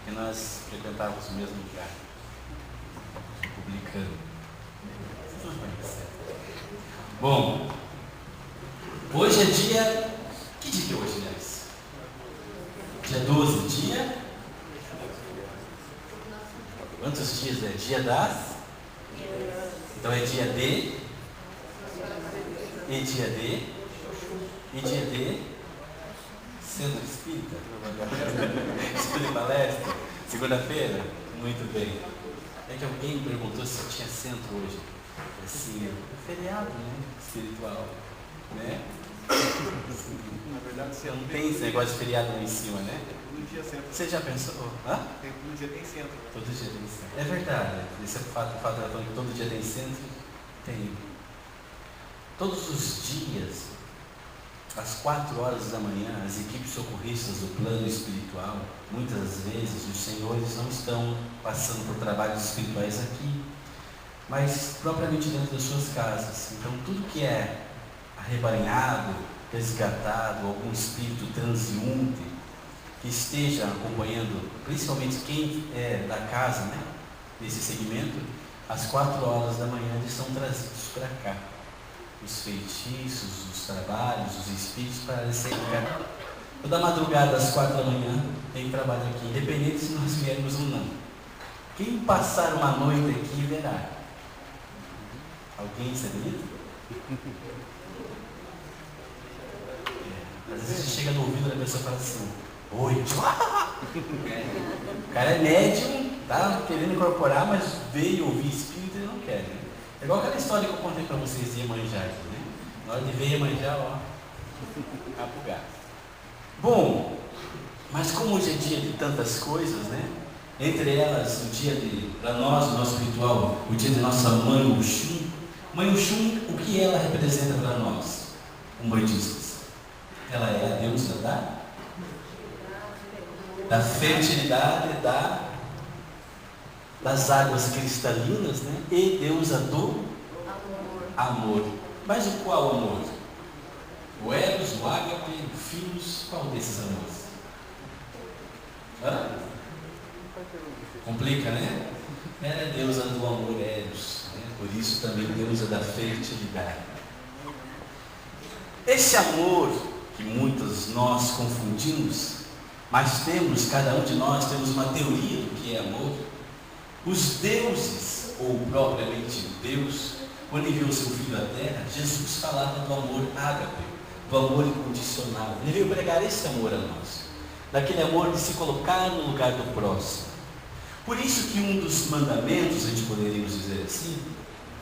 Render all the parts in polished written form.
porque nós frequentávamos o mesmo lugar, publicano. Vocês não conhecem. Bom, hoje é dia... Que dia que é hoje, aliás? Dia 12, dia... Quantos dias é? Dia das... Então é dia de... E dia de... E dia de... Centro Espírita? Estudo e palestra? Segunda-feira? Muito bem. É que alguém perguntou se tinha centro hoje. Assim, é feriado, né? Espiritual. Né? Na verdade, Você não tem esse negócio de feriado lá em cima, né? Todo dia centro. Você já pensou? Hã? Todo dia tem centro. Todo dia tem centro. É verdade. Esse é o fato de que todo dia tem centro. Tem. Todos os dias, às 4 horas da manhã, as equipes socorristas do plano espiritual, muitas vezes os senhores não estão passando por trabalhos espirituais aqui, mas propriamente dentro das suas casas. Então tudo que é arrebanhado, resgatado, algum espírito transeunte que esteja acompanhando, principalmente quem é da casa, né, desse segmento, às 4 horas da manhã eles são trazidos para cá. Os feitiços, os trabalhos, os espíritos para serem cá. Toda madrugada às 4 da manhã tem trabalho aqui, independente se nós viermos ou não. Quem passar uma noite aqui verá. Alguém se acredita? Às vezes você chega no ouvido da pessoa e fala assim: oi, o cara é médium, tá querendo incorporar, mas veio ouvir espírito e ele não quer, né? É igual aquela história que eu contei para vocês de Iemanjá, né? Na hora de ver Iemanjá, ó, apugado. Bom, mas como hoje é dia de tantas coisas, né? Entre elas, o dia de, para nós, o nosso ritual, o dia de nossa mãe Oxum. Mãe Oxum, o que ela representa para nós, umbandistas? Ela é a deusa da fertilidade, das águas cristalinas, né? E deusa do amor. Mas o qual amor? O Eros, o Ágape, o Filos, qual desses amores? Hã? Complica, né? Ela é deusa do amor, Eros, né? Por isso também deusa da fertilidade. Esse amor que muitos nós confundimos, mas temos, cada um de nós temos uma teoria do que é amor. Os deuses, ou propriamente Deus, quando enviou seu Filho à Terra, Jesus falava do amor ágape, do amor incondicional. Ele veio pregar esse amor a nós, daquele amor de se colocar no lugar do próximo. Por isso que um dos mandamentos, a gente poderíamos dizer assim,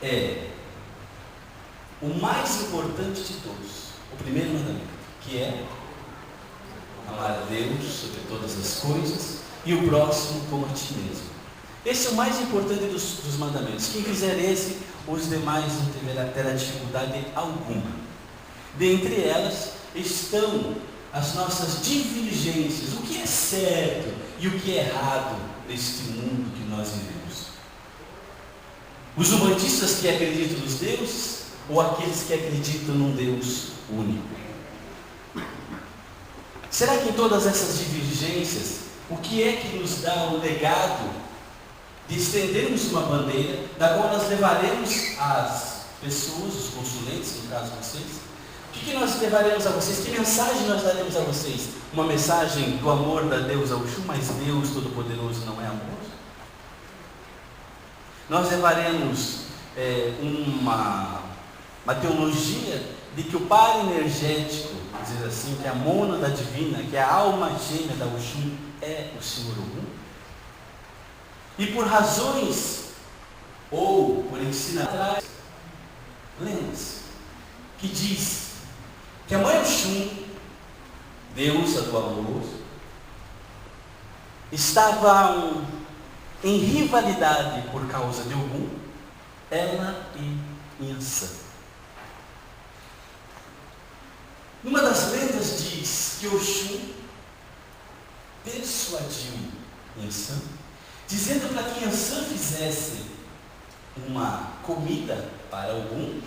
é o mais importante de todos, o primeiro mandamento, que é amar a Deus sobre todas as coisas e o próximo como a ti mesmo. Esse é o mais importante dos mandamentos. Quem fizer esse, os demais não terá dificuldade alguma. Dentre elas estão as nossas divergências, o que é certo e o que é errado neste mundo que nós vivemos. Os umbandistas que acreditam nos deuses ou aqueles que acreditam num Deus único? Será que em todas essas divergências, o que é que nos dá o legado de estendermos uma bandeira, da qual nós levaremos às pessoas, os consulentes, no caso vocês? O que nós levaremos a vocês? Que mensagem nós daremos a vocês? Uma mensagem do amor da deusa Oxum, mas Deus Todo-Poderoso não é amor? Nós levaremos uma teologia de que o par energético, dizer assim, que é a mônada divina, que é a alma gêmea da Oxum, é o Senhor Ogum? E por razões, ou por ensinar atrás, lendas, que diz que a mãe Oxum, deusa do amor, estava em rivalidade por causa de Ogum, ela e Inhansã. Numa das lendas diz que Oxum persuadiu Inhansã, dizendo para que Inhansã fizesse uma comida para Ogum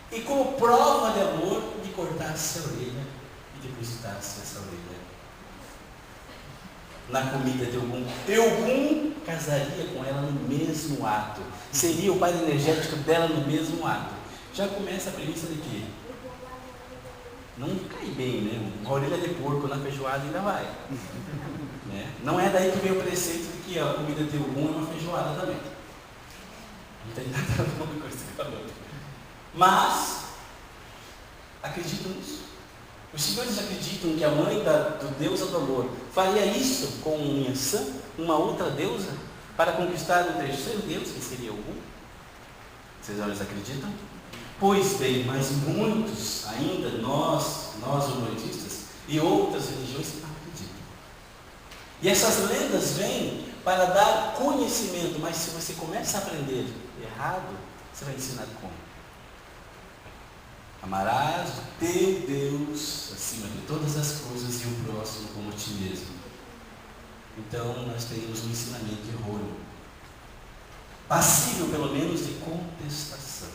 e, como prova de amor, lhe cortasse a orelha e depositasse essa orelha na comida de Ogum. Ogum casaria com ela no mesmo ato. Seria o pai energético dela no mesmo ato. Já começa a premissa de que não cai bem, né? Uma orelha de porco na feijoada ainda vai. Né? Não é daí que vem o preceito de que a comida de Ogum é uma feijoada também. Não tem nada a ver com uma coisa com a outra. Mas, acreditam nisso? Os senhores acreditam que a mãe do deusa do amor faria isso com Yansan, uma outra deusa, para conquistar o terceiro deus, que seria Ogum? Vocês acreditam? Pois bem, mas muitos ainda, nós umbandistas e outras religiões acreditam. E essas lendas vêm para dar conhecimento, mas se você começa a aprender errado, você vai ensinar como? Amarás o teu Deus acima de todas as coisas e o próximo como a ti mesmo. Então nós temos um ensinamento errôneo, passível pelo menos de contestação.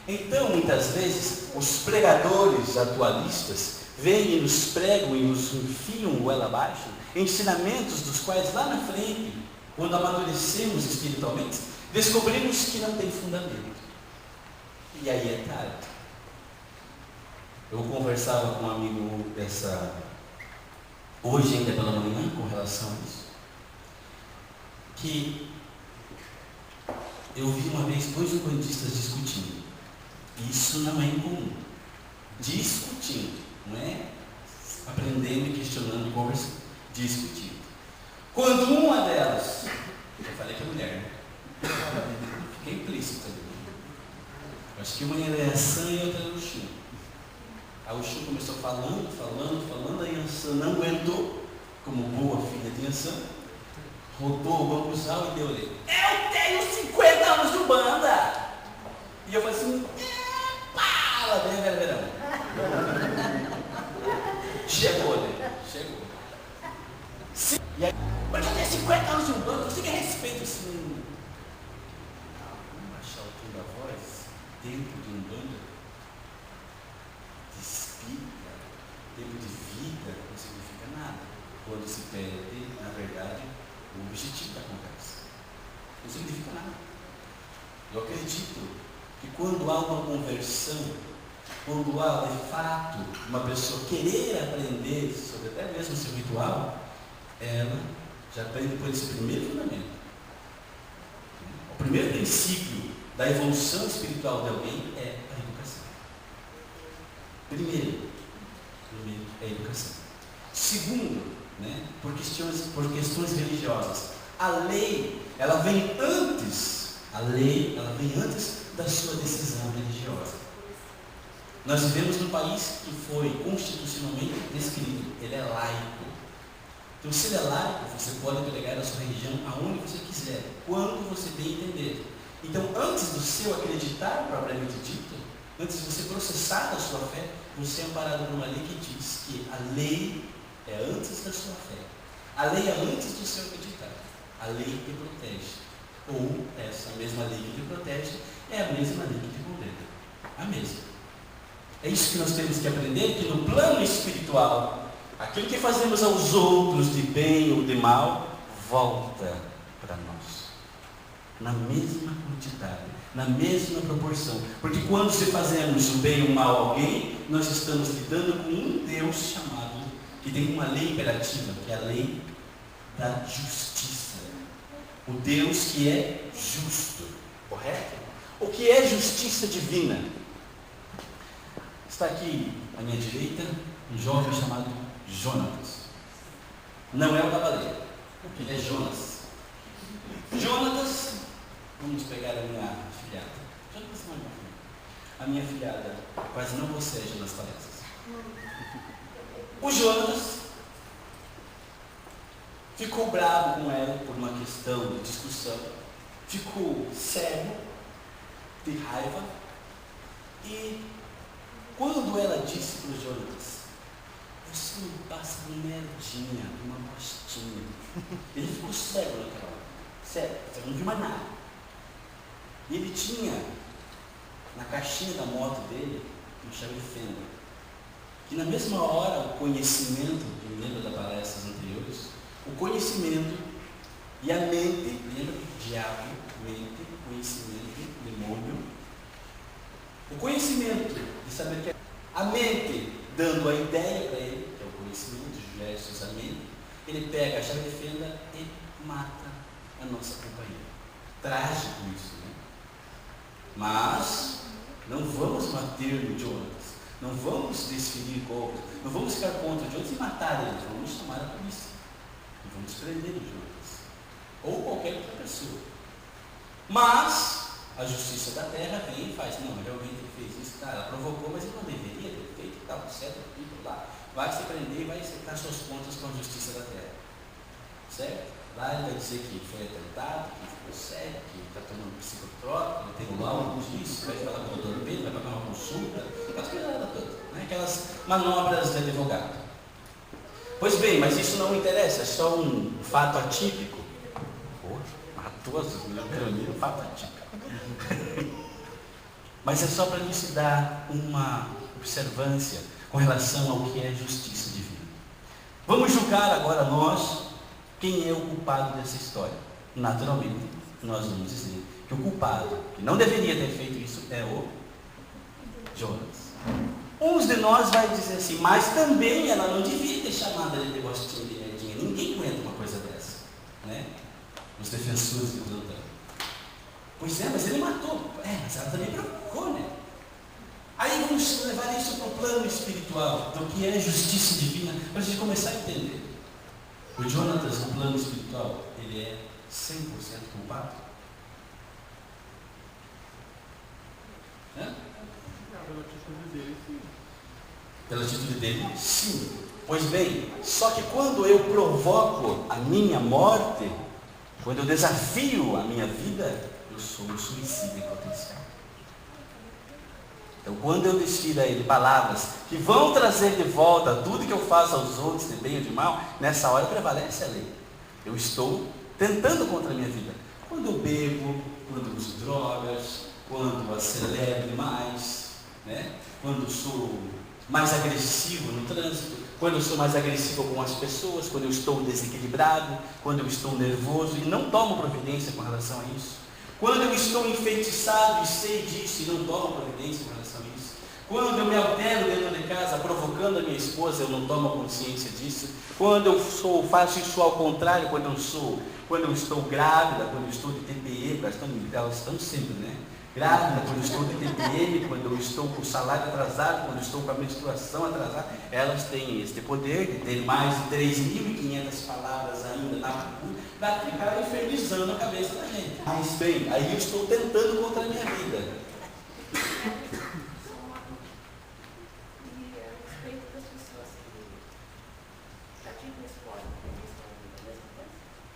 Então muitas vezes os pregadores atualistas vêm e nos pregam e nos enfiam goela abaixo ensinamentos dos quais lá na frente, quando amadurecemos espiritualmente, descobrimos que não tem fundamento. E aí é tarde. Eu conversava com um amigo hoje ainda pela manhã com relação a isso, que eu vi uma vez 2 umbandistas discutindo. Isso não é incomum. Discutindo, não é aprendendo e questionando, conversando, discutindo. Quando uma delas, eu falei que é mulher, né? Fiquei implícito ali. Acho que uma era Yansan e outra era Oxum. A Oxum começou falando, a Yansan não aguentou, como boa filha de Yansan, rodou o bambuzal e deu-lhe: eu tenho 50 anos de Umbanda! E eu falei assim: lá vem a verão. Chegou, né? Chegou. E aí, mas eu tenho 50 anos de Umbanda, você quer respeito assim? Vamos baixar o tom da voz dentro de Umbanda? De espírita, tempo de vida, não significa nada. Quando se perde, na verdade, o objetivo da conversa. Não significa nada. Eu acredito que quando há uma conversão, quando há de fato uma pessoa querer aprender sobre até mesmo o seu ritual, ela já aprende por esse primeiro fundamento. O primeiro princípio da evolução espiritual de alguém é a educação. Primeiro é a educação. Segundo, né, por questões religiosas, a lei ela vem antes da sua decisão religiosa. Nós vivemos num país que foi constitucionalmente descrito, ele é laico. Então, se ele é laico, você pode pregar a sua religião aonde você quiser, quando você bem entender. Então, antes do seu acreditar propriamente dito, antes de você processar a sua fé, você é amparado por uma lei que diz que a lei é antes da sua fé. A lei é antes do seu acreditar. A lei te protege. Ou essa mesma lei que te protege é a mesma lei que te condena. A mesma. É isso que nós temos que aprender, que no plano espiritual, aquilo que fazemos aos outros de bem ou de mal, volta para nós. Na mesma quantidade, na mesma proporção. Porque quando se fazemos o bem ou o mal a alguém, nós estamos lidando com um Deus chamado, que tem uma lei imperativa, que é a lei da justiça. O Deus que é justo, correto? O que é justiça divina? Está aqui à minha direita um jovem chamado Jonatas. Não é o da baleia, ele é Jonas. Jonatas, vamos pegar a minha filhada. Jonatas não é minha filha. A minha filhada quase não boceja nas palestras. O Jonatas ficou bravo com ela por uma questão de discussão, ficou cego de raiva e quando ela disse para o Jonatas: você não passa uma merdinha, uma postinha. Ele ficou cego naquela hora. Cego, você não viu mais nada. E ele tinha na caixinha da moto dele uma chave de fenda. Que na mesma hora, o conhecimento, que me lembra das palestras anteriores, o conhecimento e a mente, lembra? Diabo, mente, conhecimento, demônio. O conhecimento de saber que a mente dando a ideia para ele, que é o conhecimento, os gestos, a mente, ele pega a chave de fenda e mata a nossa companheira. Trágico isso, né? Mas não vamos bater no Jonas, não vamos desferir golpes, não vamos ficar contra o Jonas e matar ele, vamos chamar a polícia e vamos prender o Jonas ou qualquer outra pessoa. Mas a justiça da terra vem e faz, não, realmente ele fez isso, tá, ela provocou, mas ele não deveria ter feito, tal, certo, tudo lá, vai se prender e vai acertar suas contas com a justiça da terra, certo? Lá ele vai dizer que foi atentado, que ficou cego, que está tomando psicotrópico, não tem um laudo disso, vai falar com o doutor Pedro, vai pagar uma consulta, aquelas coisas todas, né? Aquelas manobras de advogado. Pois bem, mas isso não interessa, é só um fato atípico. Matou as um fato atípico. Mas é só para nos dar uma observância com relação ao que é justiça divina. Vamos julgar agora nós quem é o culpado dessa história. Naturalmente, nós vamos dizer que o culpado, que não deveria ter feito isso, é o Jonas. Uns de nós vai dizer assim, mas também ela não devia ter chamado ele de gostinho de merdinha. Ninguém aguenta uma coisa dessa, né? Os defensores do plantão. Pois é, mas ele matou. Mas ela também provocou, né? Aí vamos levar isso para o plano espiritual, do que é justiça divina, para a gente começar a entender. O Jonatas, no plano espiritual, ele é 100% culpado? Pela atitude dele, sim. Pela atitude dele, sim. Pois bem, só que quando eu provoco a minha morte, quando eu desafio a minha vida, eu sou um suicida em potencial. Então, quando eu desfiro a ele palavras que vão trazer de volta tudo que eu faço aos outros, de bem ou de mal, nessa hora prevalece a lei. Eu estou tentando contra a minha vida. Quando eu bebo, quando eu uso drogas, quando eu acelero demais, né? Quando eu sou mais agressivo no trânsito, quando eu sou mais agressivo com as pessoas, quando eu estou desequilibrado, quando eu estou nervoso e não tomo providência com relação a isso. Quando eu estou enfeitiçado e sei disso e não tomo providência com relação a isso. Quando eu me altero dentro de casa provocando a minha esposa, eu não tomo consciência disso. Quando eu faço isso ao contrário, quando eu estou grávida, quando eu estou de TPM, elas estão sempre, né? Grávida, quando eu estou de TPM, quando eu estou com o salário atrasado, quando eu estou com a menstruação atrasada, elas têm este poder de ter mais de 3.500 palavras ainda na cultura para ficar infernizando a cabeça da gente. Mas bem, aí eu estou tentando contra a minha vida.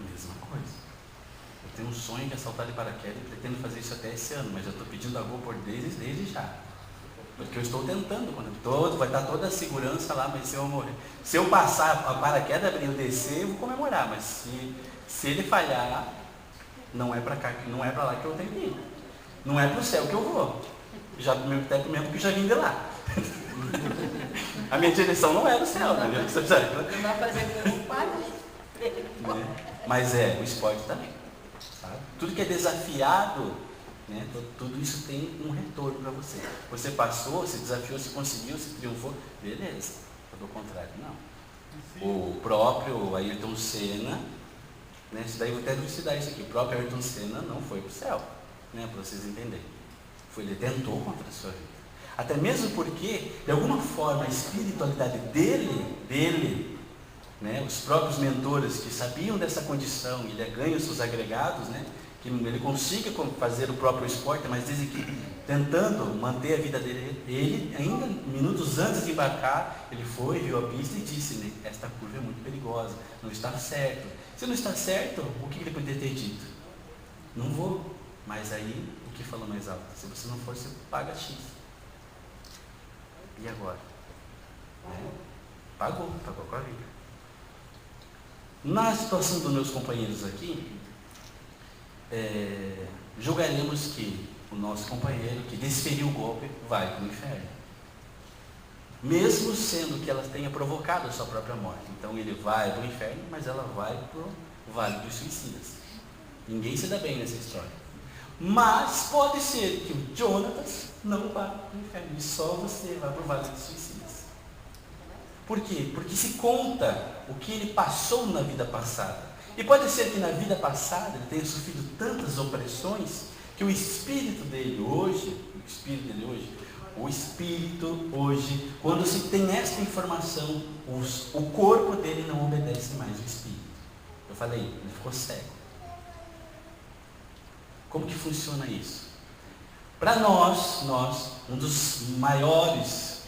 Mesma coisa. Eu tenho um sonho de assaltar de paraquedas e pretendo fazer isso até esse ano, mas eu estou pedindo a Gol por desde já. Porque eu estou tentando, vai estar toda a segurança lá, mas se eu morrer. Se eu passar a paraquedas, abrir, eu descer, eu vou comemorar, mas se ele falhar, não é para cá, não é para lá que eu tenho que ir. Não é para o céu que eu vou. Já até mesmo que já vim de lá. A minha direção não é do céu, né? Não vai fazer com o padre. Mas o esporte também. Sabe? Tudo que é desafiado, né? Tudo isso tem um retorno para você. Você passou, se desafiou, se conseguiu, se triunfou, beleza. Pelo contrário, não. O próprio Ayrton Senna, né? Isso daí eu vou até elucidar isso aqui. O próprio Ayrton Senna não foi para o céu, né? Para vocês entenderem. Ele tentou contra a sua vida. Até mesmo porque, de alguma forma, a espiritualidade dele, né? Os próprios mentores que sabiam dessa condição, ele ganha os seus agregados, né? Que ele consiga fazer o próprio esporte, mas dizem que tentando manter a vida dele, ele ainda minutos antes de embarcar, ele foi, viu a pista e disse, né, esta curva é muito perigosa, não está certo. Se não está certo, o que ele poderia ter dito? Não vou. Mas aí, o que falou mais alto? Se você não for, você paga X. E agora? Pagou com a vida. Na situação dos meus companheiros aqui, julgaremos que o nosso companheiro que desferiu o golpe vai para o inferno. mesmo sendo que ela tenha provocado a sua própria morte. Então ele vai para o inferno, mas ela vai para o Vale dos Suicidas. Ninguém se dá bem nessa história. Mas pode ser que o Jonatas não vá para o inferno, e só você vai para o Vale dos Suicidas. Por quê? Porque se conta o que ele passou na vida passada. E pode ser que na vida passada ele tenha sofrido tantas opressões que o espírito dele hoje, quando se tem esta informação, o corpo dele não obedece mais ao espírito. Eu falei, ele ficou cego. Como que funciona isso? Para nós, um dos maiores,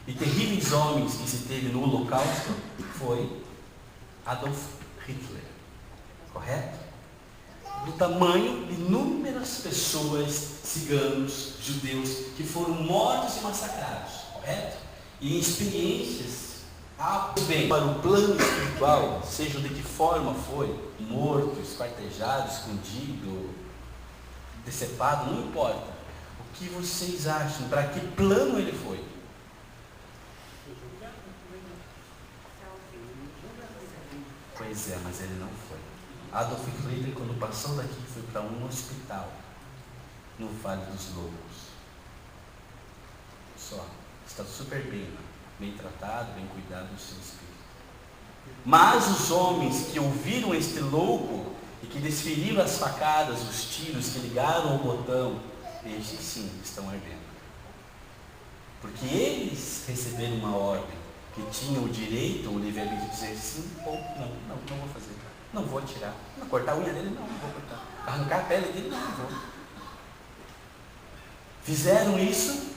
e terríveis homens que se teve no Holocausto foi Adolf Hitler. Correto? Do tamanho de inúmeras pessoas, ciganos, judeus, que foram mortos e massacrados. Correto? E em experiências, bem, para o plano espiritual, seja de que forma foi, morto, esquartejado, escondido, decepado, não importa. O que vocês acham? Para que plano ele foi? Pois é, mas ele não foi. Adolf Hitler, quando passou daqui, foi para um hospital no Vale dos Lobos. Só, está super bem tratado, bem cuidado do seu espírito. Mas os homens que ouviram este louco e que desferiram as facadas, os tiros, que ligaram o botão, estes sim estão ardendo. Porque eles receberam uma ordem que tinham o direito, o livre-arbítrio de dizer sim ou não vou fazer. Não vou atirar. Não cortar a unha dele, não vou cortar. Arrancar a pele dele, não vou. Fizeram isso.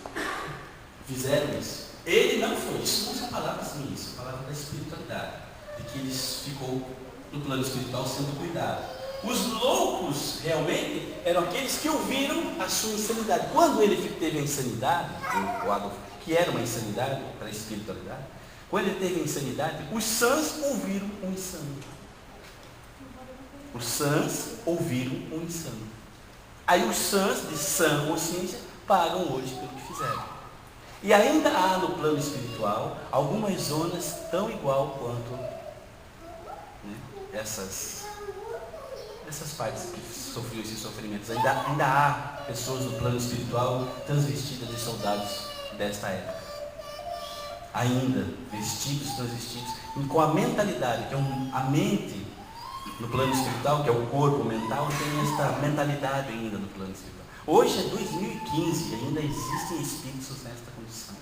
Ele não foi. Isso não são palavras minhas, são palavras da espiritualidade. De que ele ficou no plano espiritual sendo cuidado. Os loucos, realmente, eram aqueles que ouviram a sua insanidade. Quando ele teve a insanidade, o Adolf, que era uma insanidade para a espiritualidade, quando ele teve a insanidade, os sãs ouviram um insano. Os sãs ouviram um insano. Aí os sãs, de sã consciência, pagam hoje pelo que fizeram. E ainda há no plano espiritual algumas zonas tão igual quanto essas partes que sofriam esses sofrimentos. Ainda há pessoas no plano espiritual transvestidas de soldados desta época. Ainda vestidos, transvestidos, e com a mentalidade, que é a mente no plano espiritual, que é o corpo mental, tem esta mentalidade ainda no plano espiritual. Hoje é 2015 e ainda existem espíritos nesta condição.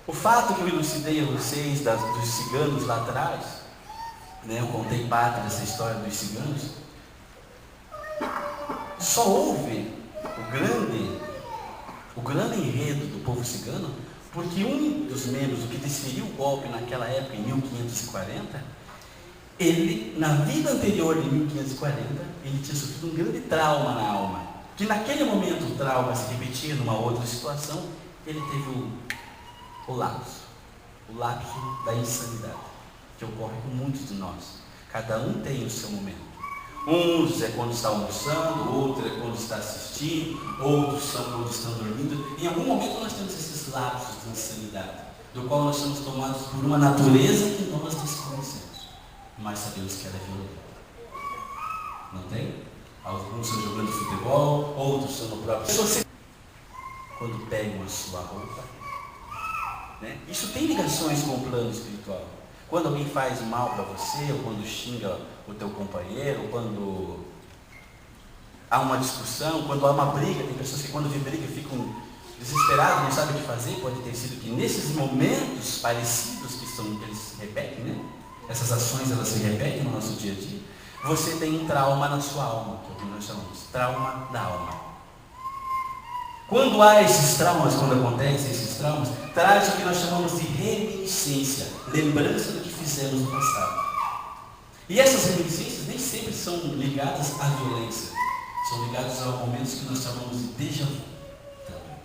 O fato que eu elucidei a vocês dos ciganos lá atrás, eu contei parte dessa história dos ciganos, só houve o grande enredo do povo cigano, porque um dos membros, o que desferiu o golpe naquela época, em 1540, ele, na vida anterior de 1540, ele tinha sofrido um grande trauma na alma. Que naquele momento o trauma se repetia numa outra situação, ele teve o lapso da insanidade, que ocorre com muitos de nós. Cada um tem o seu momento. Uns é quando está almoçando, outro é quando está assistindo, outros são quando estão dormindo. Em algum momento nós temos esses lapsos de insanidade, do qual nós somos tomados por uma natureza que nós desconhecemos, mas sabemos que ela é violenta. Não tem? Alguns estão jogando futebol, outros estão no próprio. Quando pegam a sua roupa, isso tem ligações com o plano espiritual. Quando alguém faz mal para você, ou quando xinga o teu companheiro, ou quando há uma discussão, quando há uma briga, tem pessoas que quando vê briga ficam desesperadas, não sabem o que fazer. Pode ter sido que nesses momentos parecidos que eles se repetem, essas ações elas se repetem no nosso dia a dia, você tem um trauma na sua alma, que é o que nós chamamos trauma da alma. Quando há esses traumas, quando acontecem esses traumas, traz o que nós chamamos de reminiscência, lembrança do que fizemos no passado. E essas reminiscências nem sempre são ligadas à violência, são ligadas a momentos que nós chamamos de déjà vu também.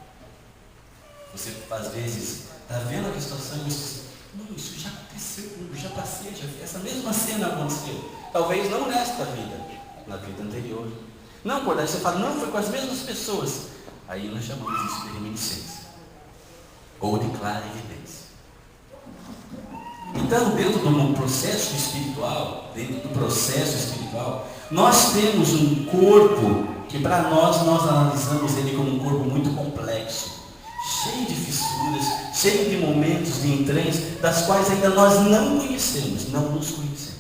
Você às vezes está vendo a situação e você diz, não, isso já aconteceu comigo, já passei, essa mesma cena aconteceu. Talvez não nesta vida, na vida anterior. Não, por daí você fala, não, foi com as mesmas pessoas. Aí nós chamamos isso de reminiscência. ou de clara evidência. Então, dentro do processo espiritual, nós temos um corpo que para nós analisamos ele como um corpo muito complexo, cheio de fissuras, cheio de momentos de entranhas, das quais ainda nós não conhecemos, não nos conhecemos.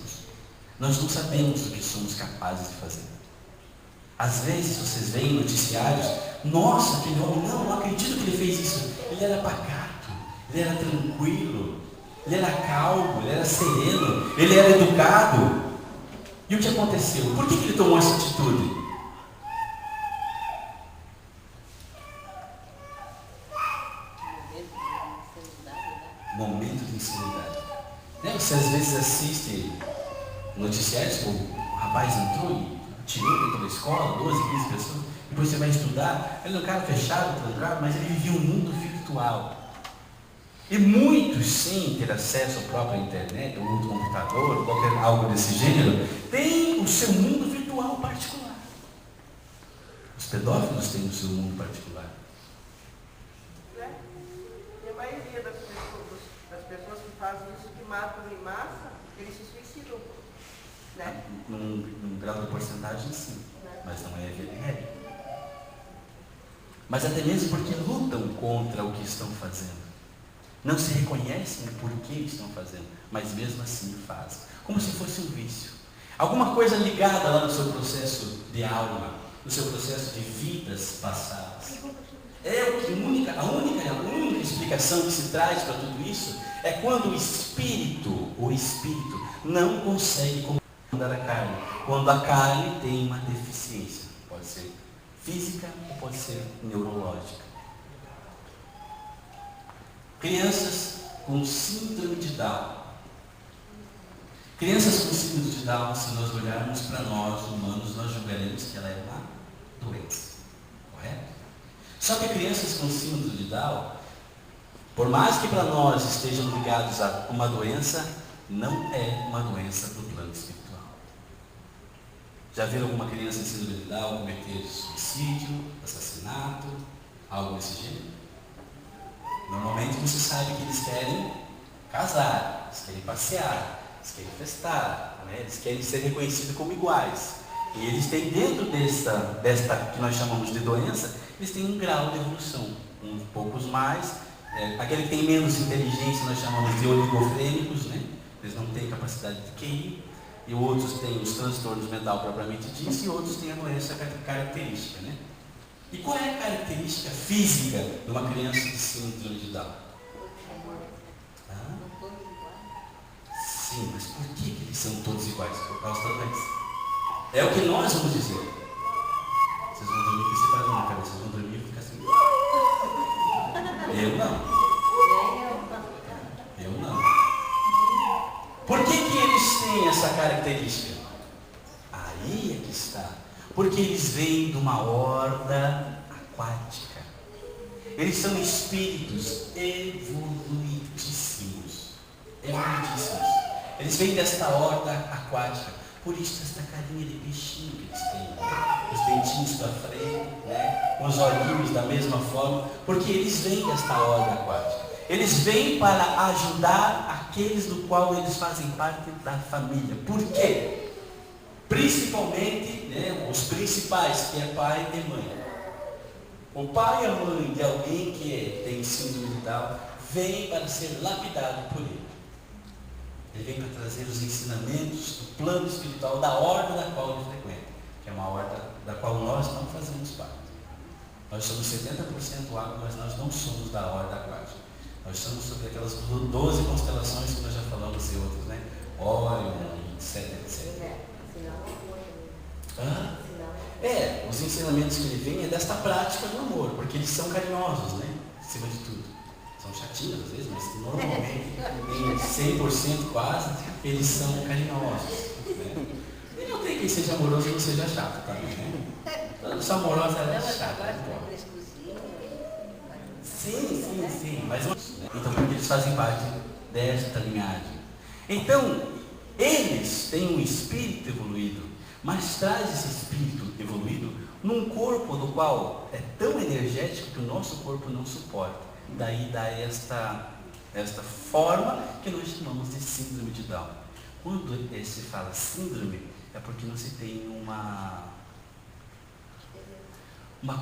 Nós não sabemos o que somos capazes de fazer. Às vezes vocês veem noticiários, nossa, aquele homem, não acredito que ele fez isso. Ele era pacato, ele era tranquilo, ele era calmo, ele era sereno, ele era educado. E o que aconteceu? Por que ele tomou essa atitude? Momento de insanidade. Você às vezes assiste noticiários, o rapaz entrou e tirou dentro da escola, 12, 15 pessoas, depois você vai estudar, ele é um cara fechado, trancado, mas ele vivia um mundo virtual. E muitos, sem ter acesso à própria internet, ou ao computador, qualquer algo desse gênero, têm o seu mundo virtual particular. Os pedófilos têm o seu mundo particular. E a maioria das pessoas que fazem isso, que matam em massa, eles se suicidam. Né? Num grau de porcentagem, sim, mas não é a via de regra. Mas até mesmo porque lutam contra o que estão fazendo. Não se reconhecem por que estão fazendo, mas mesmo assim fazem. Como se fosse um vício. Alguma coisa ligada lá no seu processo de alma, no seu processo de vidas passadas. A única explicação que se traz para tudo isso é quando o espírito não consegue comandar a carne. Quando a carne tem uma deficiência. Pode ser física ou pode ser neurológica. Crianças com síndrome de Down. Crianças com síndrome de Down, se nós olharmos para nós, humanos, nós julgaremos que ela é uma doença. Correto? Só que crianças com síndrome de Down, por mais que para nós estejam ligados a uma doença, não é uma doença do plano espiritual. Já viram alguma criança em síndrome de Down cometer suicídio, assassinato, algo desse gênero? Normalmente você sabe que eles querem casar, eles querem passear, eles querem festar, né? Eles querem ser reconhecidos como iguais. E eles têm dentro desta que nós chamamos de doença, eles têm um grau de evolução, uns poucos mais. Aquele que tem menos inteligência nós chamamos de oligofrênicos, né? Eles não têm capacidade de QI, e outros têm os transtornos mentais propriamente disso, e outros têm a doença característica, né? E qual é a característica física de uma criança de síndrome de Down? Sim, mas por que eles são todos iguais? Por causa da doença. É o que nós vamos dizer. Vocês vão dormir com esse padrão na cabeça, vocês vão dormir e ficar assim. Eu não. Por que eles têm essa característica? Aí é que está. Porque eles vêm de uma horda aquática. Eles são espíritos evoluidíssimos. Eles vêm desta horda aquática. Por isso esta carinha de peixinho que eles têm, né? Os dentinhos para frente, né? Os olhinhos da mesma forma, porque eles vêm desta horda aquática. Eles vêm para ajudar aqueles do qual eles fazem parte da família. Por quê? Principalmente, né, os principais, que é pai e mãe. O pai e a mãe de alguém que tem síndrome de Down vem para ser lapidado por ele. Ele vem para trazer os ensinamentos do plano espiritual da ordem da qual ele frequenta, que é uma ordem da qual nós não fazemos parte. Nós somos 70% água, mas nós não somos da ordem aquática. Nós somos sobre aquelas 12 constelações que nós já falamos e outras, né? Órion, etc, etc. Os ensinamentos que ele vem é desta prática do amor, porque eles são carinhosos, né? Acima de tudo. São chatinhos às vezes, mas normalmente, em 100% quase, eles são carinhosos. Né? E não tem quem seja amoroso e não seja chato, tá? Né? Todos amorosos é chato. Sim. Mas, então, porque eles fazem parte desta linhagem. Então, eles têm um espírito evoluído, mas traz esse espírito evoluído num corpo do qual é tão energético que o nosso corpo não suporta. Daí dá esta forma que nós chamamos de síndrome de Down. Quando se fala síndrome, é porque não se tem uma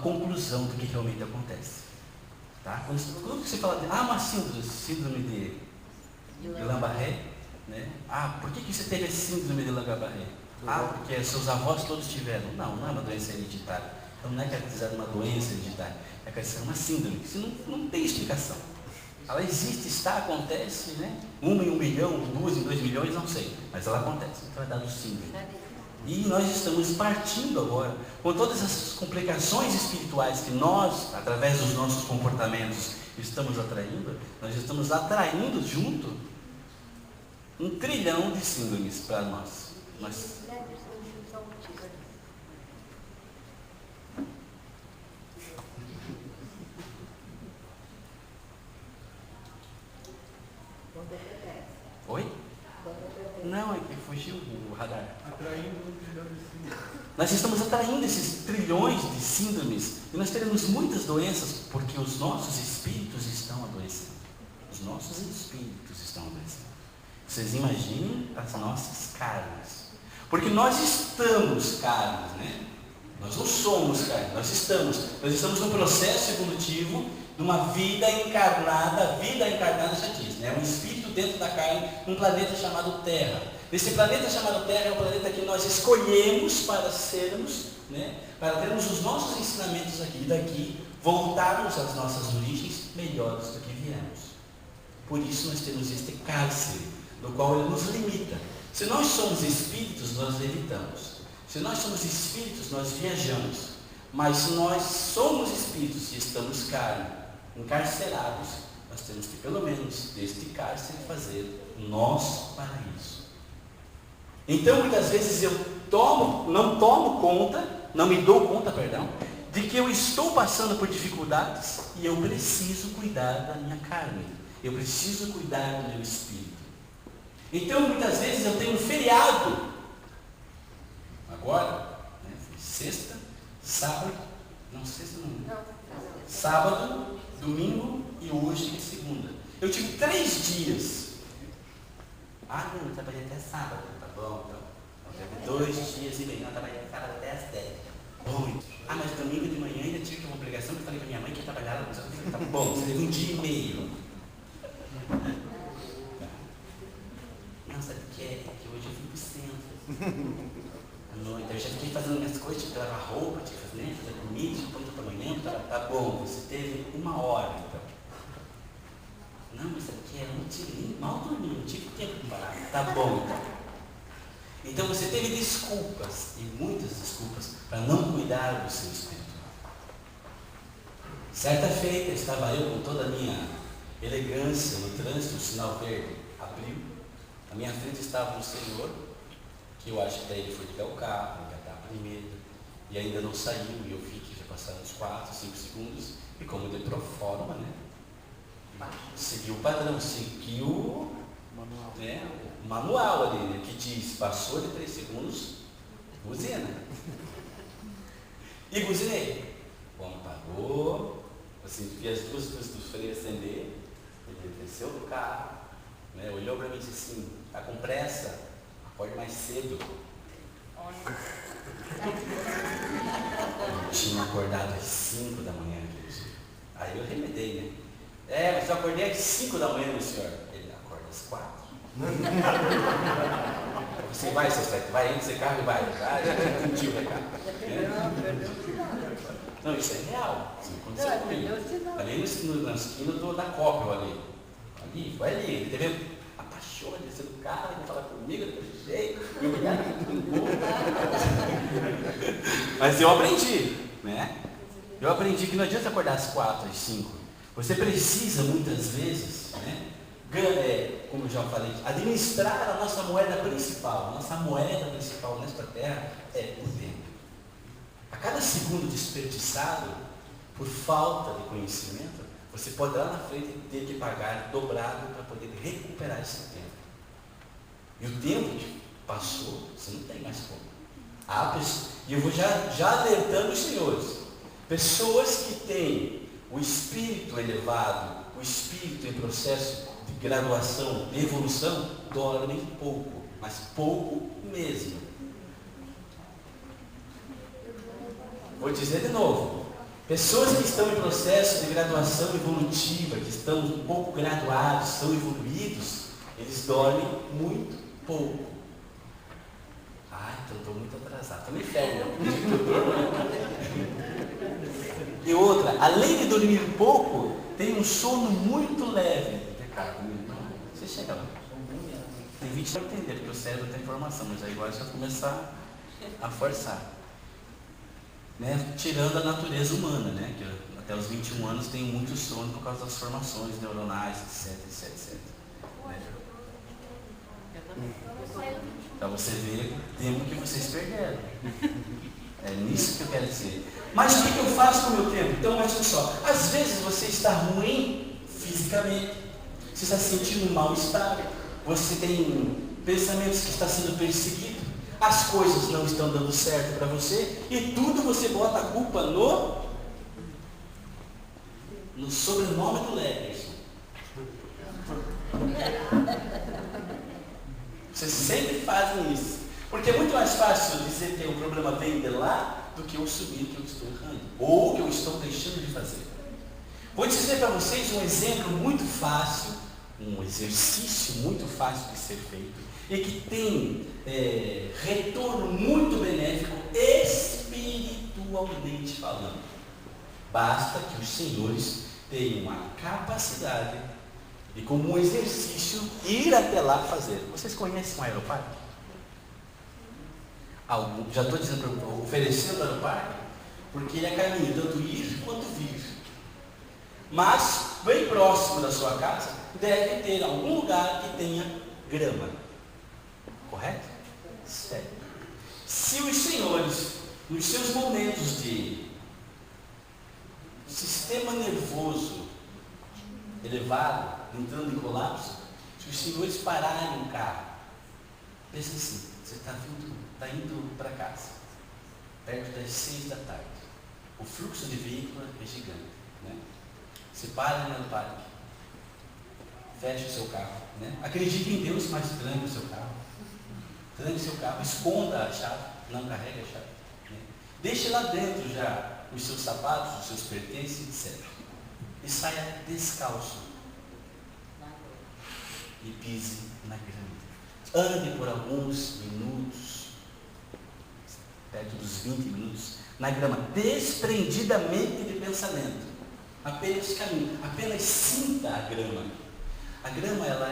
conclusão do que realmente acontece. Tá? Quando se fala de uma síndrome de Guillain-Barré, né? Por que você teve a síndrome de Guillain-Barré? Porque seus avós todos tiveram. Não é uma doença hereditária. Então não é caracterizada uma doença hereditária, é caracterizada uma síndrome. Isso não tem explicação. Ela existe, acontece, né? 1 em 1 milhão, 2 em 2 milhões, não sei. Mas ela acontece. Então é dado síndrome. E nós estamos partindo agora, com todas essas complicações espirituais que nós, através dos nossos comportamentos, estamos atraindo, nós estamos atraindo junto 1 trilhão de síndromes para nós. Oi? Não, é que fugiu o radar. Nós estamos atraindo esses trilhões de síndromes e nós teremos muitas doenças porque os nossos espíritos estão adoecendo. Os nossos espíritos estão adoecendo. Vocês imaginem as nossas carnes. Porque nós estamos carnes, né? Nós não somos carne, nós estamos num processo evolutivo de uma vida encarnada já diz, né? Um espírito dentro da carne, um planeta chamado Terra. Esse planeta chamado Terra é o planeta que nós escolhemos para sermos, né? Para termos os nossos ensinamentos aqui, e daqui voltarmos às nossas origens melhores do que viemos. Por isso nós temos este cárcere, no qual ele nos limita. Se nós somos espíritos, nós levitamos. Se nós somos espíritos, nós viajamos. Mas se nós somos espíritos e estamos carne, encarcerados, nós temos que, pelo menos, deste cárcere, fazer o nosso paraíso. Então, muitas vezes eu não me dou conta, de que eu estou passando por dificuldades e eu preciso cuidar da minha carne. Eu preciso cuidar do meu espírito. Então, muitas vezes eu tenho um feriado. Agora, né, sexta, sábado, sábado, domingo e hoje é segunda. Eu tive 3 dias. Não, eu trabalhei até sábado, tá bom, então. Teve 2 dias e meio, não, eu trabalhei até sábado até às 10. Bom, mas domingo de manhã ainda tive uma obrigação, que eu falei com a minha mãe que ia trabalhar, mas eu falei, tá bom, você teve 1 dia e meio. Não, sabe o que é? Que hoje eu fui pro centro. À noite, eu já fiquei fazendo minhas coisas, tive que lavar roupa, tive que fazer comida, tive que pôr para amanhã, tá bom, você teve 1 hora, então. Não, mas sabe o que é? Eu não tive, mal dormi, não tive tempo para parar. Tá bom, então. Então você teve desculpas, e muitas desculpas, para não cuidar do seu espírito. Certa feita, estava eu com toda a minha elegância no trânsito, o sinal verde abriu. À minha frente estava um senhor, que eu acho que daí ele foi ligar o carro, engatar a primeira, e ainda não saiu, e eu vi que já passaram uns 4, 5 segundos, e como de proforma, né? Seguiu o padrão, seguiu o manual ali, né, que diz, passou de 3 segundos, buzina. E buzinei. O homem parou, assim, vi as 2 luzes do freio acender, ele desceu do carro, né, olhou para mim e disse assim, tá com pressa? Acorde mais cedo. Eu tinha acordado às 5 da manhã, inclusive. Aí eu remedei, né? Mas eu acordei às 5 da manhã, meu senhor. Ele acorda às 4. Você vai, seu certo, vai, entra esse carro e vai. Já entendi o recado. Não, isso é real. Isso aconteceu comigo. Ali na esquina da Coppel ali. Foi ali. Ele teve a paixão de descer do carro, ele falar comigo, daquele jeito, me humilhar Mas eu aprendi, né? Eu aprendi que não adianta acordar às 4, às 5. Você precisa, muitas vezes, né, como eu já falei, administrar a nossa moeda principal. A nossa moeda principal nesta terra é o tempo. A cada segundo desperdiçado, por falta de conhecimento, você pode lá na frente ter que pagar dobrado para poder recuperar esse tempo. E o tempo que passou, você não tem mais como. E eu vou já alertando os senhores. Pessoas que têm O espírito elevado, o espírito em processo de graduação, de evolução, dorme pouco, mas pouco mesmo. Vou dizer de novo. Pessoas que estão em processo de graduação evolutiva, que estão um pouco graduados, estão evoluídos, eles dormem muito pouco. Então estou muito atrasado, estou no inferno. E outra, além de dormir pouco, tem um sono muito leve. Você chega lá. Tem 20 para entender, porque o cérebro tem informação, mas aí agora você vai começar a forçar. Né? Tirando a natureza humana, né? Que até os 21 anos tem muito sono por causa das formações neuronais, etc. Né? Para você ver o tempo que vocês perderam. É nisso que eu quero dizer. Mas o que eu faço com o meu tempo? Então, olha só. Às vezes você está ruim fisicamente. Você está sentindo um mal-estar. Você tem pensamentos que está sendo perseguido. As coisas não estão dando certo para você. E tudo você bota a culpa no sobrenome do Leverson. Vocês sempre fazem isso. Porque é muito mais fácil dizer que o problema vem de lá do que eu assumir que eu estou errando. Ou que eu estou deixando de fazer. Vou dizer para vocês um exemplo muito fácil, um exercício muito fácil de ser feito e que tem retorno muito benéfico espiritualmente falando. Basta que os senhores tenham a capacidade de, como um exercício, ir até lá fazer. Vocês conhecem o aeroparque? Já estou dizendo, oferecendo o aeroparque, porque ele é caminho tanto ir quanto vir. Mas, bem próximo da sua casa, deve ter algum lugar que tenha grama. Correto? Sério. Se os senhores, nos seus momentos de sistema nervoso elevado, entrando em colapso, se os senhores pararem o carro, pensa assim, você está indo para casa, perto das 6 da tarde. O fluxo de veículo é gigante. Né? Você para no parque, fecha o seu carro. Né? Acredite em Deus, mas tranque o seu carro. Tranque o seu carro, esconda a chave, não carregue a chave. Né? Deixe lá dentro já os seus sapatos, os seus pertences, etc. E saia descalço. E pise na grama. Ande por alguns minutos, perto dos 20 minutos, na grama, desprendidamente de pensamento. Apenas caminhe, apenas sinta a grama. A grama, ela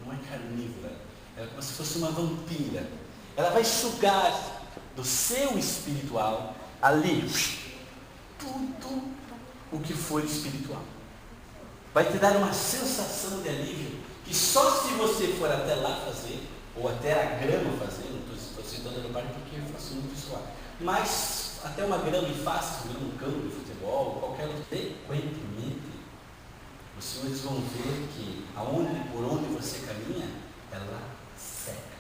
não é carnívora, ela é como se fosse uma vampira. Ela vai sugar do seu espiritual ali tudo o que for espiritual. Vai te dar uma sensação de alívio que só se você for até lá fazer, ou até a grama fazer, não estou citando no parque porque eu faço muito isso lá, mas até uma grama em face, um campo de futebol, qualquer outro, frequentemente, os senhores vão ver que por onde você caminha, ela seca,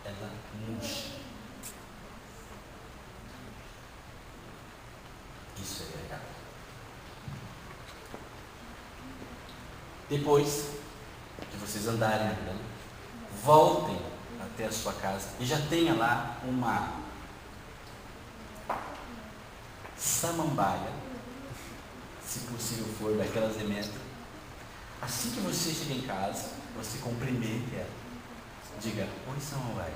ela murcha. Isso é legal. Depois que vocês andarem na grama, voltem até a sua casa e já tenha lá uma samambaia, se possível for, daquelas de metro. Assim que você chega em casa, você cumprimente ela. Diga, oi samambaia.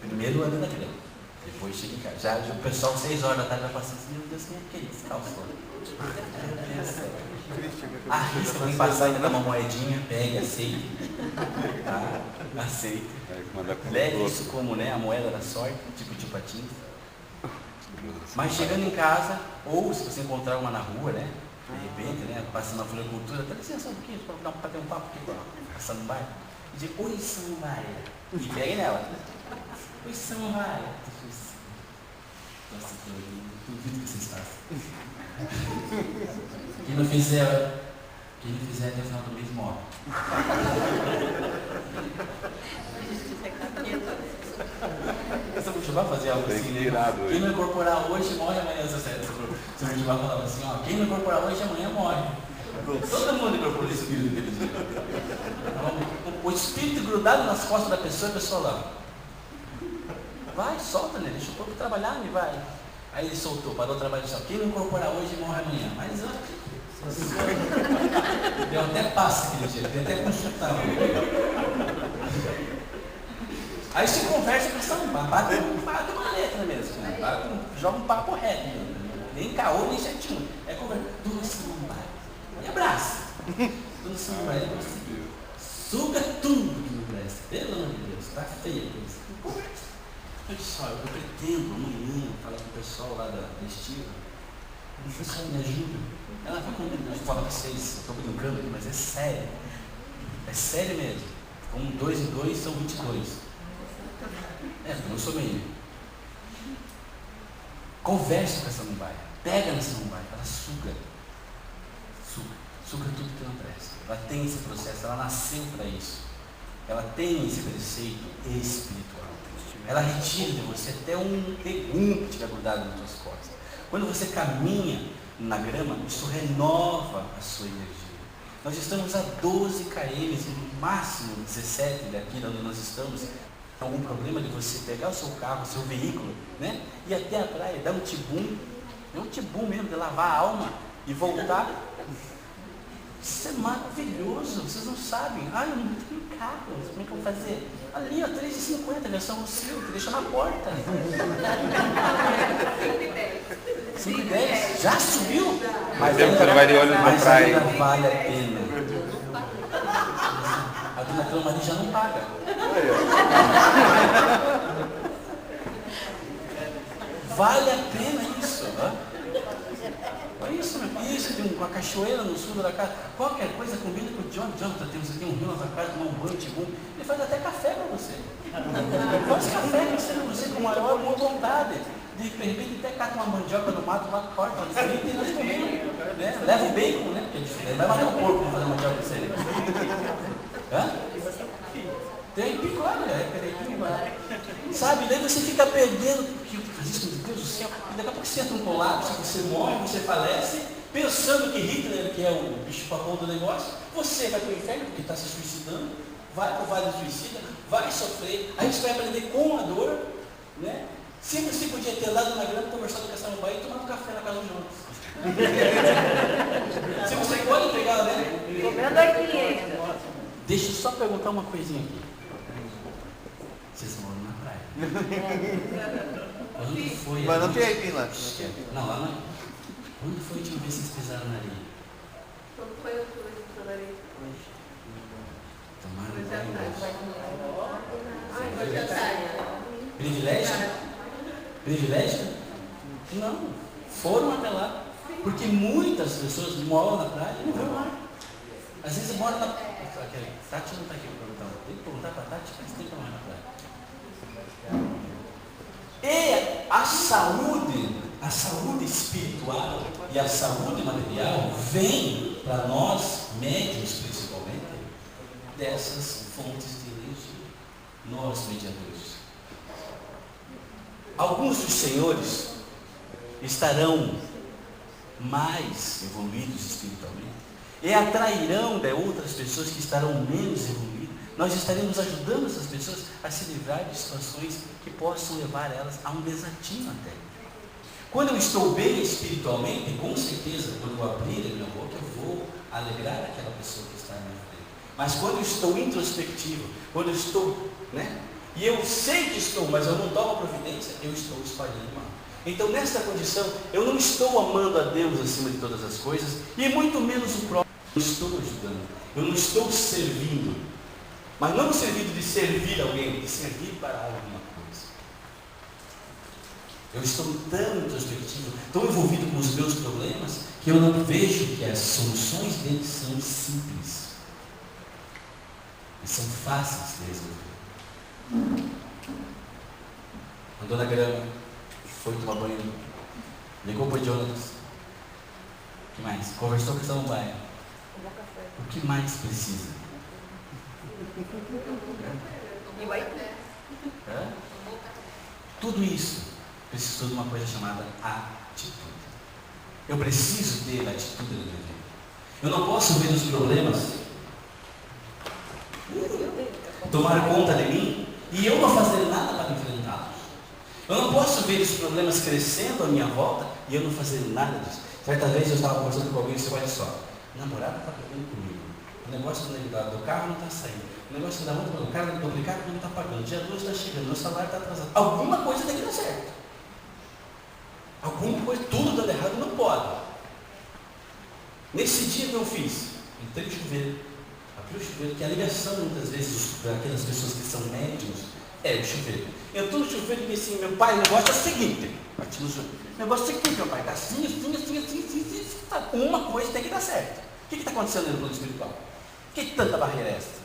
Primeiro anda na grama, depois chega em casa. Já o pessoal 6 horas da tarde vai passando assim, meu Deus, quem é que é isso? Calçou. Arrisca quem passar ainda dá uma moedinha, pegue, aceite. Tá? Aceite. Leve isso como, né, a moeda da sorte, tipo de patins. Mas chegando em casa, ou se você encontrar uma na rua, né, de repente, né, passando na floricultura, dá licença um pouquinho, para bater um papo aqui com a samambaia. E diz, oi samambaia. E pegue nela. Oi samambaia. Nossa, eu duvido que vocês façam. Quem não fizer até o final do mês morre. Você vai fazer algo assim, né? Quem não incorporar hoje morre amanhã, você certo. O senhor Dival falava assim, ó, quem não incorporar hoje, amanhã morre. Todo mundo incorporou o espírito naquele dia. O espírito grudado nas costas da pessoa, a pessoa lá. Vai, solta, né? Deixa o corpo trabalhar, né? Vai. Aí ele soltou, parou o trabalho e disse, quem não incorporar hoje, morre amanhã. Mas deu até passe aquele dia, deu até consultar. Aí se conversa com essa bate uma letra mesmo, né? Joga um papo reto, né? Nem caô, nem chatinho. É conversa. Dona Samambaia. E abraça. Dona Samambaia conseguiu. Suga tudo que não presta. Pelo amor de Deus, tá feio isso. Conversa. Pessoal, eu pretendo amanhã falar com o pessoal lá da Estiva. O pessoal me ajuda. Ela vai comigo, eu falo com vocês, eu estou brincando aqui, mas é sério. É sério mesmo. Com 2 e 2 são 22. Eu não sou meio. Converse com essa Samambaia. Pega na Samambaia, ela suga. Suga tudo que não presta. Ela tem esse processo, ela nasceu para isso. Ela tem esse preceito espiritual. Ela retira de você até um tegum que estiver grudado nas suas costas. Quando você caminha na grama, isso renova a sua energia. Nós estamos a 12 km, no máximo 17 daqui de onde nós estamos. Algum problema de você pegar o seu carro, o seu veículo, né? Ir até a praia, dar um tibum, é um tibum mesmo, de lavar a alma e voltar. Isso é maravilhoso, vocês não sabem. Ah, eu não tenho carro, como é que eu vou fazer? Ali, ó, 3,50, versão Lucil, que deixa na porta. 5,10. Já subiu? Mas você não vai de olho na praia. Ainda vale a pena. A dona Clara Maria já não paga. Vale a pena isso, né? Isso, isso, tem uma cachoeira no sul da casa. Qualquer coisa combina com o Jonathan, temos aqui um rio na sua casa, tomar um banho, tibum. Ele faz até café para você. Faz café para você com maior boa vontade. De repente até cata uma mandioca no mato, lá corta, frita e nós comemos. Né? Leva o bacon, né? Porque é diferente. Vai matar o porco para fazer mandioca para você. Hã? Tem pico lá, né? Sabe? Daí você fica perdendo, porque faz isso, meu Deus do céu, e daqui a pouco você entra um colapso, você morre, você falece, pensando que Hitler, que é o bicho papão do negócio, você vai para o inferno, porque está se suicidando, vai para o vale do suicida, vai sofrer, aí você vai aprender com a dor, né? Sempre você podia ter dado na grama, conversado com essa Samambaia e tomado café na casa dos outros. Se você pode pegar, né? Comendo aqui ainda. Deixa eu só perguntar uma coisinha aqui. Vocês moram na praia? Quando foi? Mas não tem aipim lá. Não, lá não. Quando foi a última vez que vocês pisaram na areia? Quando foi a última vez que eu falei? Tomaram Hoje à banho tarde. Hoje à tarde. Privilégio? Privilégio? Não. Foram até lá. Porque muitas pessoas moram na praia e não vão lá. Às vezes moram na praia. Tati não está aqui para perguntar. Tem que perguntar para a Tati, faz tempo que ela não vai na praia. E a saúde espiritual e a saúde material vem para nós, médiuns principalmente, dessas fontes de energia. Nós, mediadores. Alguns dos senhores estarão mais evoluídos espiritualmente e atrairão de outras pessoas que estarão menos evoluídas. Nós estaremos ajudando essas pessoas a se livrar de situações que possam levar elas a um desatino até. Quando eu estou bem espiritualmente, com certeza, quando eu abrir a minha boca, eu vou alegrar aquela pessoa que está à minha frente. Mas quando eu estou introspectivo, quando eu estou, né? E eu sei que estou, mas eu não tomo a providência, eu estou espalhando mal. Então, nesta condição, eu não estou amando a Deus acima de todas as coisas, e muito menos o próprio. Eu estou ajudando, eu não estou servindo, mas não no sentido de servir alguém, de servir para alguma coisa. Eu estou tão introspectivo, tão envolvido com os meus problemas, que eu não vejo que as soluções deles são simples, e são fáceis de resolver. Andou na grama, foi tomar banho, ligou para o Jonathan, o que mais? Conversou com a Samambaia. O que mais precisa? E vai Tudo isso precisou de uma coisa chamada atitude. Eu preciso ter atitude na minha vida. Eu não posso ver os problemas tomar conta de mim e eu não fazer nada para enfrentá-los. Eu não posso ver os problemas crescendo à minha volta e eu não fazer nada disso. Certa vez eu estava conversando com alguém e disse, olha só, o namorado está brigando comigo, o negócio do carro não está saindo, o negócio da outra, o cara do duplicado não está pagando, dia 2 está chegando, meu salário está atrasado. Alguma coisa tem que dar certo. Alguma coisa, tudo dando errado não pode. Nesse dia que eu fiz, entrei no chuveiro, abri o chuveiro, que a ligação muitas vezes daquelas pessoas que são médiums é o chuveiro. Eu estou no chuveiro e disse assim, meu pai, o negócio é o seguinte, bati no chuveiro, o negócio é o seguinte, meu pai, está assim, tá, uma coisa tem que dar certo. O que está acontecendo no plano espiritual? Que tanta barreira é essa?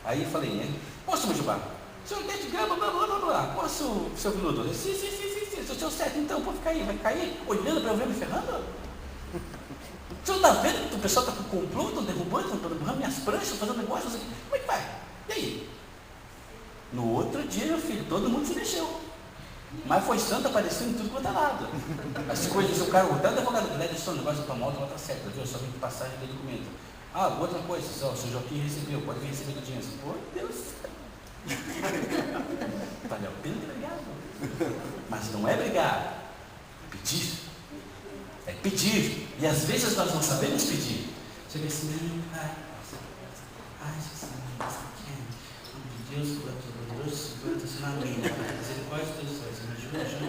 Aí eu falei, né? Posso, Mujubá? O senhor entende grama, blá, blá, blá, blá. Posso, seu piloto? Sim. Se o senhor certo, então, pode ficar aí, vai cair, olhando para eu ver me ferrando? O senhor está vendo que o pessoal está com complô, estão derrubando minhas pranchas, fazendo negócios aqui. Como é que vai? E aí? No outro dia, meu filho, todo mundo se mexeu. Mas foi santo aparecendo em tudo quanto é lado. As coisas, o cara, até o advogado do disse, o negócio da tua moto não está certo, viu? Só vem de passagem de documento. Ah, outra coisa, só, o seu Joaquim recebeu, pode vir receber audiência. Pô, Deus. Valeu a pena ter brigado. Mas não é brigar, é pedir. É pedir. E às vezes nós não sabemos pedir. Chega assim, meu pai, ai, Jesus, Deus, Deus, segura-te na minha, misericórdia de Deus, me ajuda,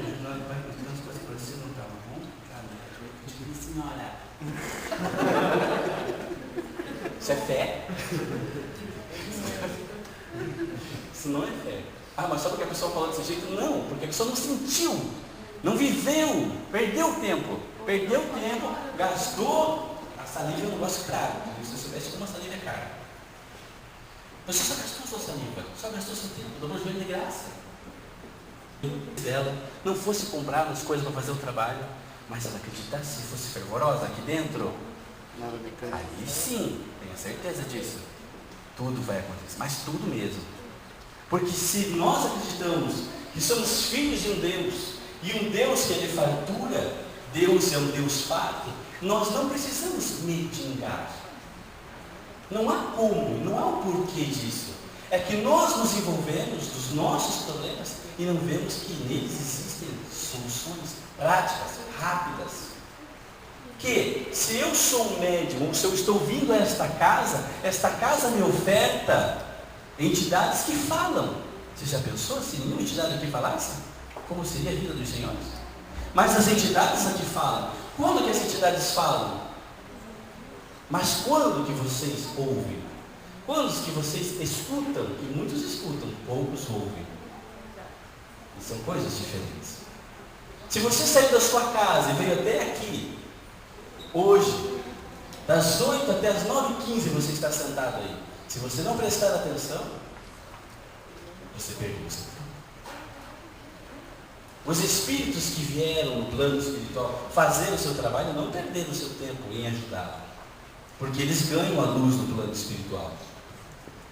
Pai, que as coisas para você não estavam bom? Senhora. Isso é fé? Isso não é fé. Ah, mas só porque a pessoa falou desse jeito? Não, porque a pessoa não sentiu, não viveu, perdeu tempo, gastou. A saliva é um negócio caro. Se você soubesse como a saliva é cara. Você só gastou sua saliva, só gastou seu tempo, dobrou o joelho de graça. Se ela não fosse comprar as coisas para fazer o trabalho, mas ela acreditasse, se fosse fervorosa aqui dentro, aí sim, tenho certeza disso. Tudo vai acontecer, mas tudo mesmo. Porque se nós acreditamos que somos filhos de um Deus, e um Deus que é de fartura, Deus é um Deus Pai, nós não precisamos mendigar. Não há como, não há o porquê disso. É que nós nos envolvemos dos nossos problemas e não vemos que neles existem soluções práticas, rápidas. Que se eu sou um médium, ou se eu estou vindo a esta casa me oferta entidades que falam. Você já pensou se nenhuma entidade aqui falasse? Como seria a vida dos senhores? Mas as entidades aqui falam. Quando que as entidades falam? Mas quando que vocês ouvem? Quando que vocês escutam? Que muitos escutam, poucos ouvem. E são coisas diferentes. Se você saiu da sua casa e veio até aqui, hoje, das 8 até as 9h15 você está sentado aí. Se você não prestar atenção, você perdeu o seu tempo. Os espíritos que vieram no plano espiritual fazer o seu trabalho não perderam o seu tempo em ajudá-lo. Porque eles ganham a luz no plano espiritual.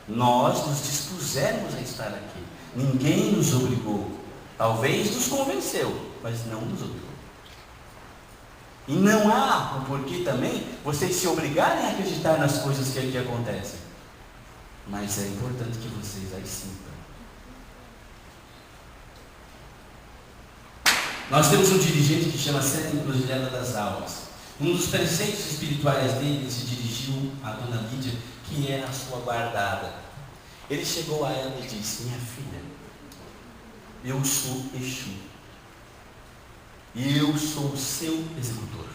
Nós nos dispusemos a estar aqui. Ninguém nos obrigou. Talvez nos convenceu, mas não nos obrigou. E não há o porquê também vocês se obrigarem a acreditar nas coisas que aqui acontecem. Mas é importante que vocês as sintam. Nós temos um dirigente que chama Sétima Encruzilhada das Almas. Um dos preceitos espirituais dele se dirigiu à dona Lídia, que era a sua guardada. Ele chegou a ela e disse: minha filha, eu sou Exu. E eu sou o seu executor.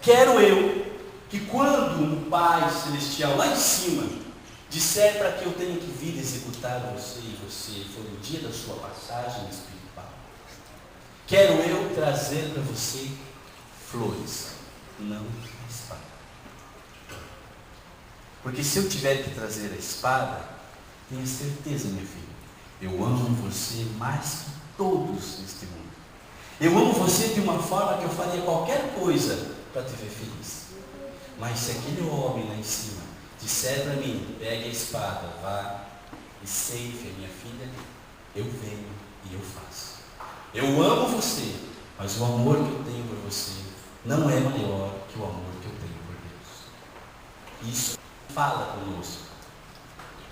Quero eu que quando um Pai Celestial lá em cima disser para que eu tenha que vir executar você e você for o dia da sua passagem espiritual, quero eu trazer para você flores, não a espada. Porque se eu tiver que trazer a espada, tenha certeza, minha filha, eu amo você mais que todos neste mundo. Eu amo você de uma forma que eu faria qualquer coisa para te ver feliz. Mas se aquele homem lá em cima disser para mim: pegue a espada, vá e ceife a minha filha, eu venho e eu faço. Eu amo você Mas o amor que eu tenho por você não é maior que o amor que eu tenho por Deus. Isso fala conosco.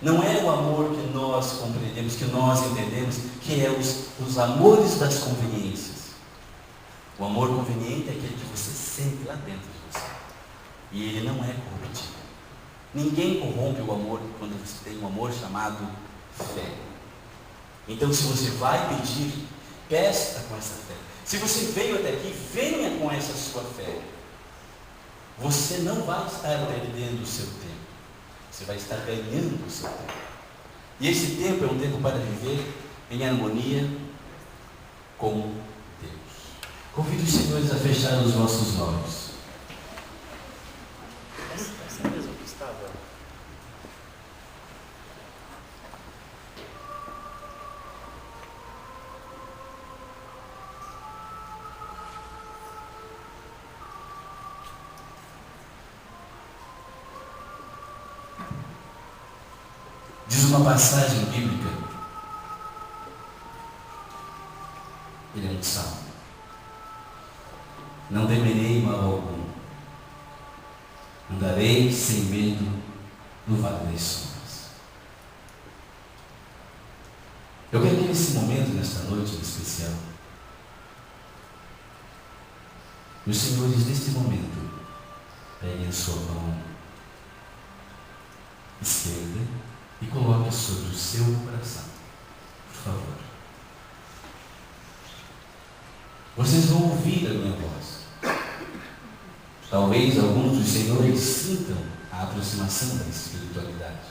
Não é o amor que nós compreendemos, que nós entendemos, que é os amores das conveniências. O amor conveniente é aquele que você sente lá dentro de você. E ele não é corruptível. Ninguém corrompe o amor quando você tem um amor chamado fé. Então, se você vai pedir, peça com essa fé. Se você veio até aqui, venha com essa sua fé. Você não vai estar perdendo o seu tempo. Você vai estar ganhando o seu tempo. E esse tempo é um tempo para viver em harmonia com Deus. Convido os senhores a fechar os vossos olhos. Essa mesmo que estava. Diz uma passagem bíblica, ele é um salmo: não temerei mal algum, andarei sem medo no vale das sombras. Eu quero que nesse momento, nesta noite em especial, os senhores neste momento peguem a sua mão esquerda e coloque sobre o seu coração, por favor. Vocês vão ouvir a minha voz. Talvez alguns dos senhores sintam a aproximação da espiritualidade.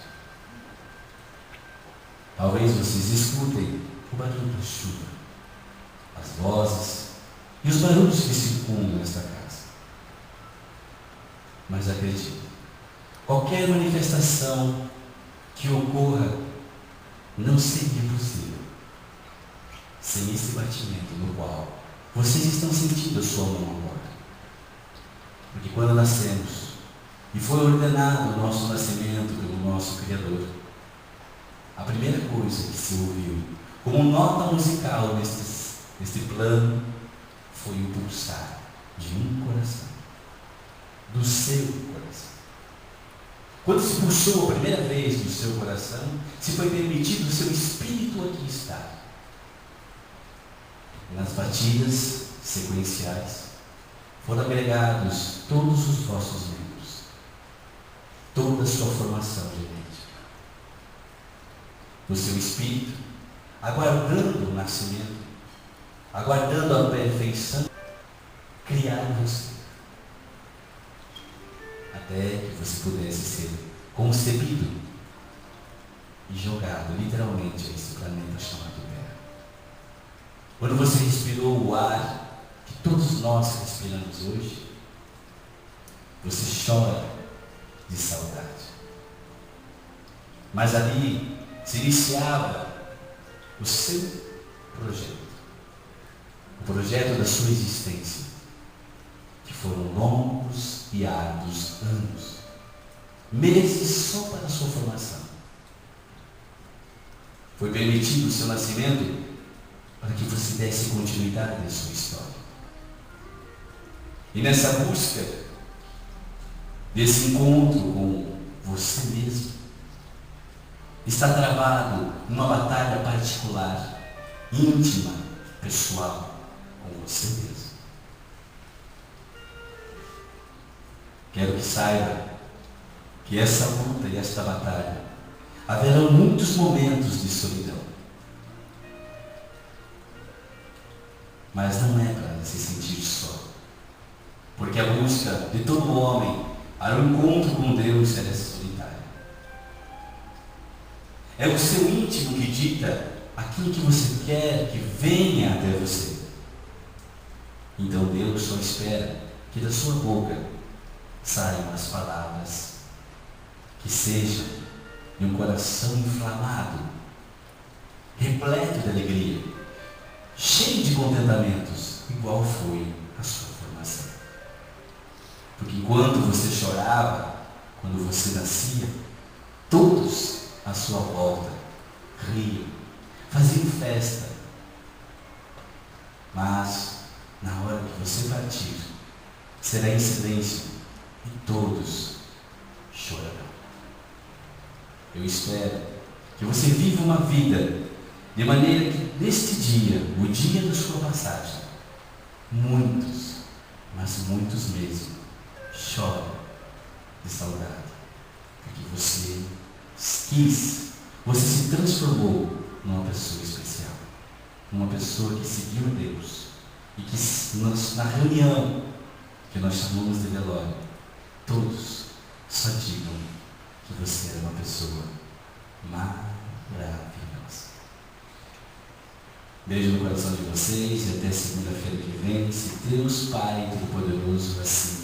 Talvez vocês escutem o barulho da chuva, as vozes e os barulhos que circundam esta casa. Mas acredite, qualquer manifestação que ocorra não seria possível sem esse batimento no qual vocês estão sentindo a sua mão agora. Porque quando nascemos e foi ordenado o nosso nascimento pelo nosso Criador, a primeira coisa que se ouviu como nota musical neste plano foi o pulsar de um coração, do seu coração. Quando se pulsou a primeira vez do seu coração, se foi permitido o seu espírito aqui estar. Nas batidas sequenciais foram agregados todos os vossos membros, toda a sua formação genética. O seu espírito, aguardando o nascimento, aguardando a perfeição, criaram você, até que você pudesse ser concebido e jogado literalmente a esse planeta chamado Terra. Quando você respirou o ar que todos nós respiramos hoje, você chora de saudade. Mas ali se iniciava o seu projeto, o projeto da sua existência, que foram longos e árduos anos, meses só para a sua formação. Foi permitido o seu nascimento para que você desse continuidade à sua história. E nessa busca desse encontro com você mesmo, está travado uma batalha particular, íntima, pessoal, com você mesmo. Quero que saiba que essa luta e esta batalha haverão muitos momentos de solidão. Mas não é para se sentir só. Porque a busca de todo homem para o encontro com Deus é solitária. É o seu íntimo que dita aquilo que você quer que venha até você. Então Deus só espera que da sua boca saiam as palavras que sejam de um coração inflamado, repleto de alegria, cheio de contentamentos, igual foi a sua formação. Porque enquanto você chorava, quando você nascia, todos à sua volta riam, faziam festa. Mas na hora que você partir, será em silêncio e todos chorarão. Eu espero que você viva uma vida de maneira que neste dia, o dia da sua passagem, muitos, mas muitos mesmo, choram de saudade, porque você quis, você se transformou numa pessoa especial, numa pessoa que seguiu a Deus, e que na reunião que nós chamamos de velório, todos só digam que você era uma pessoa maravilhosa. Beijo no coração de vocês e até segunda-feira que vem, se Deus Pai Todo-Poderoso assim